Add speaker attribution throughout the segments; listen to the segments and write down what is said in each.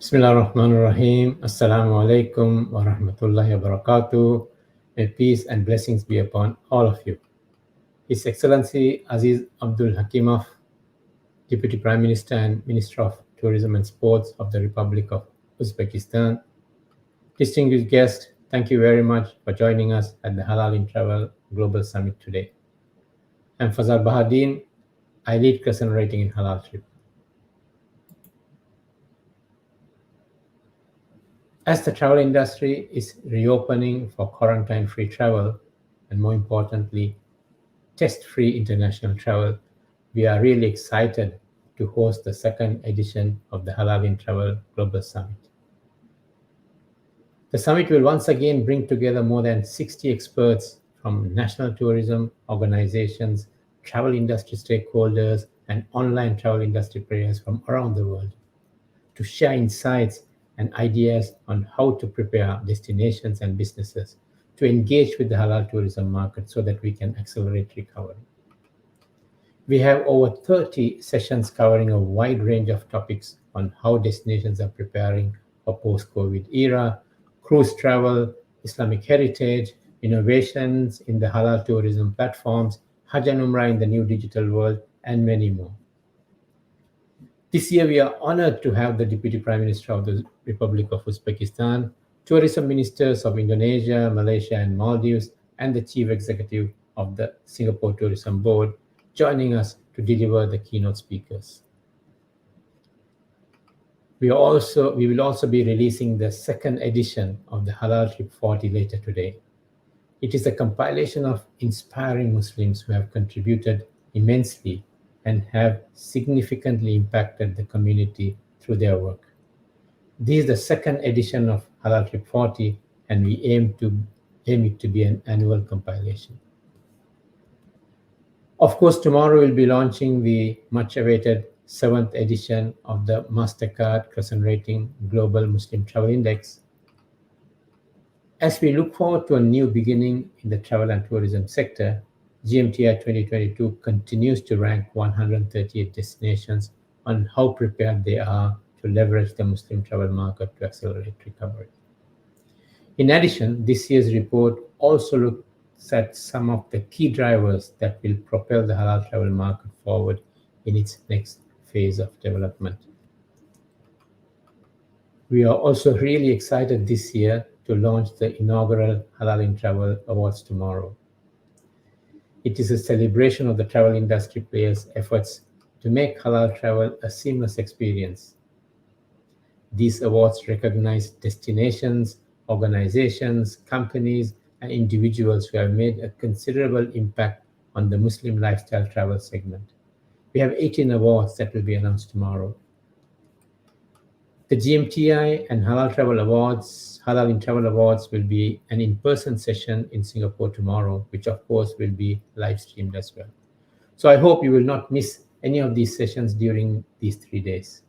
Speaker 1: Bismillahirrahmanirrahim. Assalamu alaikum wa rahmatullahi wa barakatuh. May peace and blessings be upon all of you. His Excellency Aziz Abdul Hakimov, Deputy Prime Minister and Minister of Tourism and Sports of the Republic of Uzbekistan. Distinguished guests, thank you very much for joining us at the Halal in Travel Global Summit today. I'm Fazal Bahadin. I lead Crescent Rating in Halal Trip. As the travel industry is reopening for quarantine-free travel, and more importantly, test-free international travel, we are really excited to host the second edition of the Halal in Travel Global Summit. The summit will once again bring together more than 60 experts from national tourism organizations, travel industry stakeholders, and online travel industry players from around the world to share insights and ideas on how to prepare destinations and businesses to engage with the halal tourism market so that we can accelerate recovery. We have over 30 sessions covering a wide range of topics on how destinations are preparing for post-COVID era, cruise travel, Islamic heritage, innovations in the halal tourism platforms, Hajj and Umrah in the new digital world, and many more. This year, we are honored to have the Deputy Prime Minister of the Republic of Uzbekistan, tourism ministers of Indonesia, Malaysia, and Maldives, and the Chief Executive of the Singapore Tourism Board joining us to deliver the keynote speakers. We will also be releasing the second edition of the Halal Trip 40 later today. It is a compilation of inspiring Muslims who have contributed immensely and have significantly impacted the community through their work. This is the second edition of Halal Trip 40, and we aim it to be an annual compilation. Of course, tomorrow we'll be launching the much-awaited 7th edition of the Mastercard Crescent Rating Global Muslim Travel Index. As we look forward to a new beginning in the travel and tourism sector, GMTI 2022 continues to rank 138 destinations on how prepared they are to leverage the Muslim travel market to accelerate recovery. In addition, this year's report also looks at some of the key drivers that will propel the halal travel market forward in its next phase of development. We are also really excited this year to launch the inaugural Halal in Travel Awards tomorrow. It is a celebration of the travel industry players' efforts to make halal travel a seamless experience. These awards recognize destinations, organizations, companies, and individuals who have made a considerable impact on the Muslim lifestyle travel segment. We have 18 awards that will be announced tomorrow. The GMTI and Halal in Travel Awards will be an in-person session in Singapore tomorrow, which of course will be live streamed as well. So I hope you will not miss any of these sessions during these 3 days.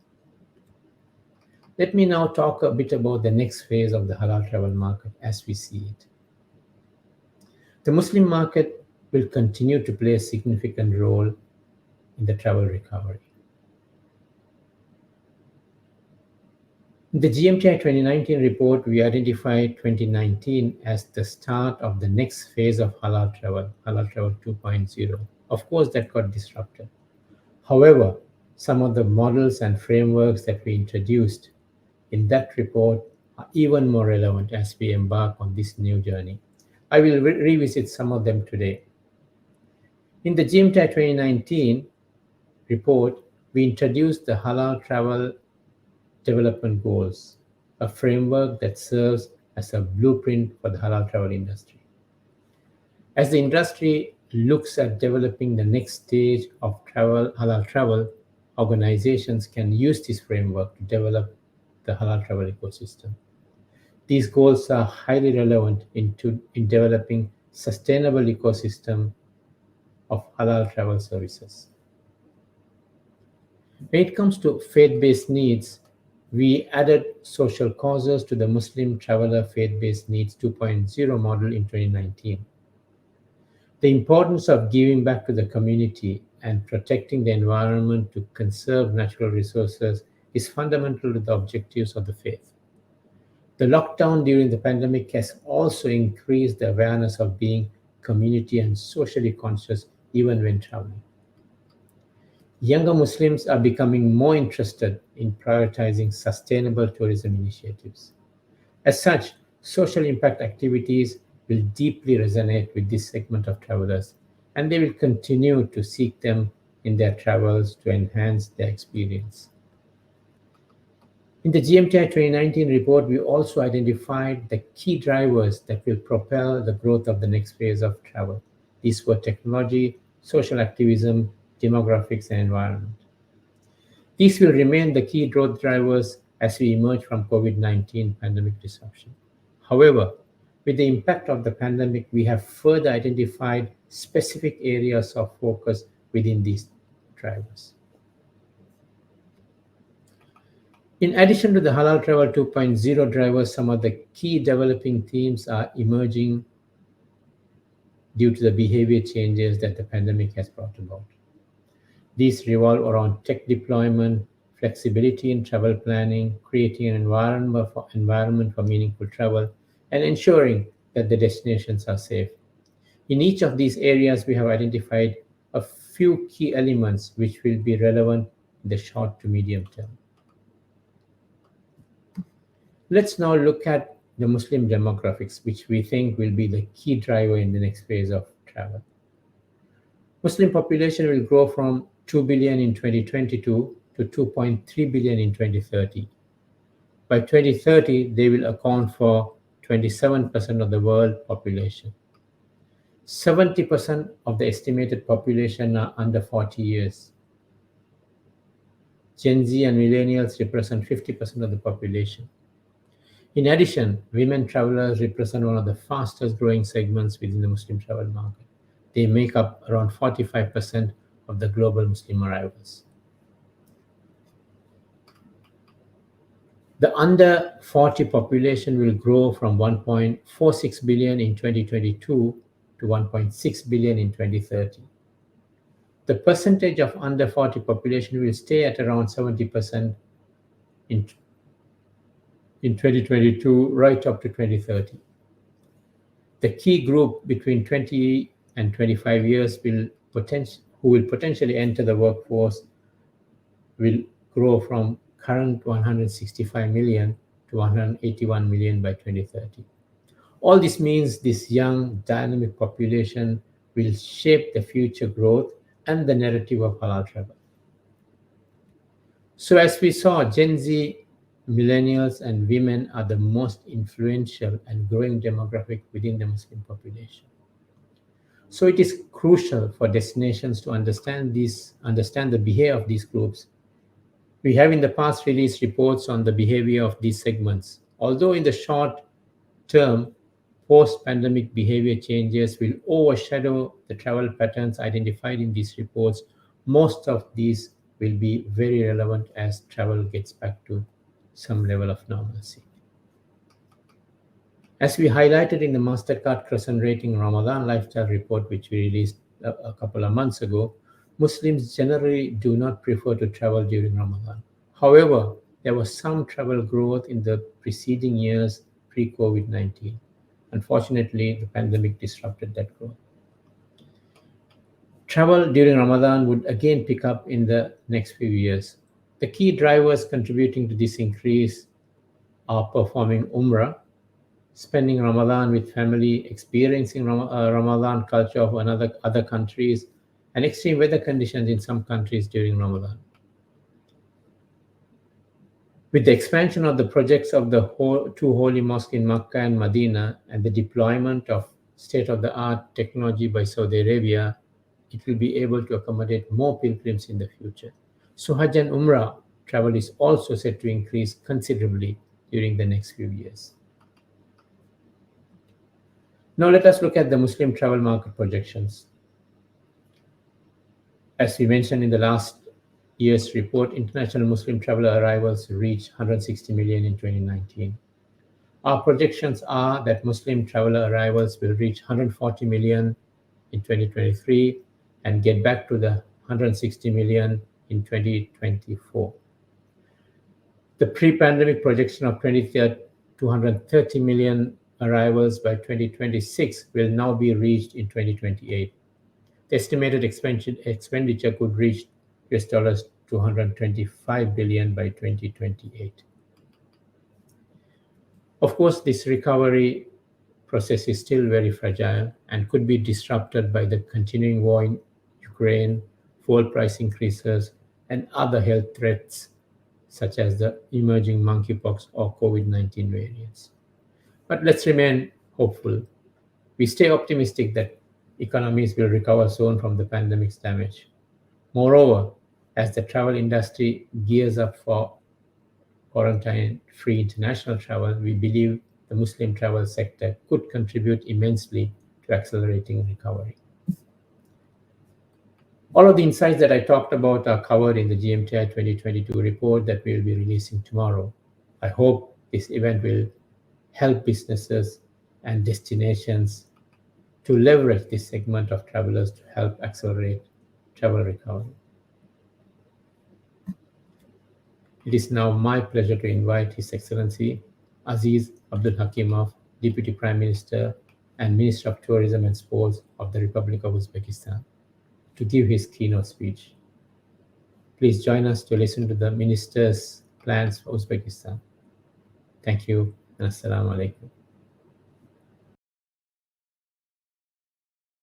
Speaker 1: Let me now talk a bit about the next phase of the halal travel market as we see it. The Muslim market will continue to play a significant role in the travel recovery. In the GMTI 2019 report, we identified 2019 as the start of the next phase of Halal Travel 2.0. Of course, that got disrupted. However, some of the models and frameworks that we introduced in that report are even more relevant as we embark on this new journey. I will revisit some of them today. In the GMTI 2019 report, we introduced the Halal Travel Development Goals, a framework that serves as a blueprint for the halal travel industry. As the industry looks at developing the next stage of halal travel, organizations can use this framework to develop the halal travel ecosystem. These goals are highly relevant in developing sustainable ecosystem of halal travel services. When it comes to faith-based needs, we added social causes to the Muslim Traveler Faith-Based Needs 2.0 model in 2019. The importance of giving back to the community and protecting the environment to conserve natural resources is fundamental to the objectives of the faith. The lockdown during the pandemic has also increased the awareness of being community and socially conscious even when traveling. Younger Muslims are becoming more interested in prioritizing sustainable tourism initiatives. As such, social impact activities will deeply resonate with this segment of travelers, and they will continue to seek them in their travels to enhance their experience. In the GMTI 2019 report, we also identified the key drivers that will propel the growth of the next phase of travel. These were technology, social activism, demographics, and environment. These will remain the key growth drivers as we emerge from COVID-19 pandemic disruption. However, with the impact of the pandemic, we have further identified specific areas of focus within these drivers. In addition to the Halal Travel 2.0 drivers, some of the key developing themes are emerging due to the behavior changes that the pandemic has brought about. These revolve around tech deployment, flexibility in travel planning, creating an environment for meaningful travel, and ensuring that the destinations are safe. In each of these areas, we have identified a few key elements which will be relevant in the short to medium term. Let's now look at the Muslim demographics, which we think will be the key driver in the next phase of travel. Muslim population will grow from 2 billion in 2022 to 2.3 billion in 2030. By 2030, they will account for 27% of the world population. 70% of the estimated population are under 40 years. Gen Z and millennials represent 50% of the population. In addition, women travelers represent one of the fastest growing segments within the Muslim travel market. They make up around 45% of the global Muslim arrivals. The under 40 population will grow from 1.46 billion in 2022 to 1.6 billion in 2030. The percentage of under 40 population will stay at around 70% in 2022 right up to 2030. The key group between 20 and 25 years who will potentially enter the workforce will grow from current 165 million to 181 million by 2030. All this means this young, dynamic population will shape the future growth and the narrative of halal travel. So as we saw, Gen Z, millennials, and women are the most influential and growing demographic within the Muslim population. So it is crucial for destinations to understand the behavior of these groups. We have in the past released reports on the behavior of these segments. Although in the short term, post-pandemic behavior changes will overshadow the travel patterns identified in these reports, most of these will be very relevant as travel gets back to some level of normalcy. As we highlighted in the Mastercard Crescent Rating Ramadan Lifestyle Report, which we released a couple of months ago, Muslims generally do not prefer to travel during Ramadan. However, there was some travel growth in the preceding years pre-COVID-19. Unfortunately, the pandemic disrupted that growth. Travel during Ramadan would again pick up in the next few years. The key drivers contributing to this increase are performing Umrah, spending Ramadan with family, experiencing Ramadan culture of other countries, and extreme weather conditions in some countries during Ramadan. With the expansion of the projects of the two holy mosques in Makkah and Medina and the deployment of state-of-the-art technology by Saudi Arabia, it will be able to accommodate more pilgrims in the future. So Hajj and Umrah travel is also set to increase considerably during the next few years. Now let us look at the Muslim travel market projections. As we mentioned in the last year's report, international Muslim traveler arrivals reached 160 million in 2019. Our projections are that Muslim traveler arrivals will reach 140 million in 2023 and get back to the 160 million in 2024. The pre-pandemic projection of 230 million arrivals by 2026 will now be reached in 2028. The estimated expenditure could reach US $225 billion by 2028. Of course, this recovery process is still very fragile and could be disrupted by the continuing war in Ukraine, fuel price increases, and other health threats such as the emerging monkeypox or COVID-19 variants. But let's remain hopeful. We stay optimistic that economies will recover soon from the pandemic's damage. Moreover, as the travel industry gears up for quarantine-free international travel, we believe the Muslim travel sector could contribute immensely to accelerating recovery. All of the insights that I talked about are covered in the GMTI 2022 report that we will be releasing tomorrow. I hope this event will help businesses and destinations to leverage this segment of travelers to help accelerate travel recovery. It is now my pleasure to invite His Excellency Aziz Abdul Hakimov, Deputy Prime Minister and Minister of Tourism and Sports of the Republic of Uzbekistan, to give his keynote speech. Please join us to listen to the Minister's plans for Uzbekistan. Thank you and Assalamu alaikum.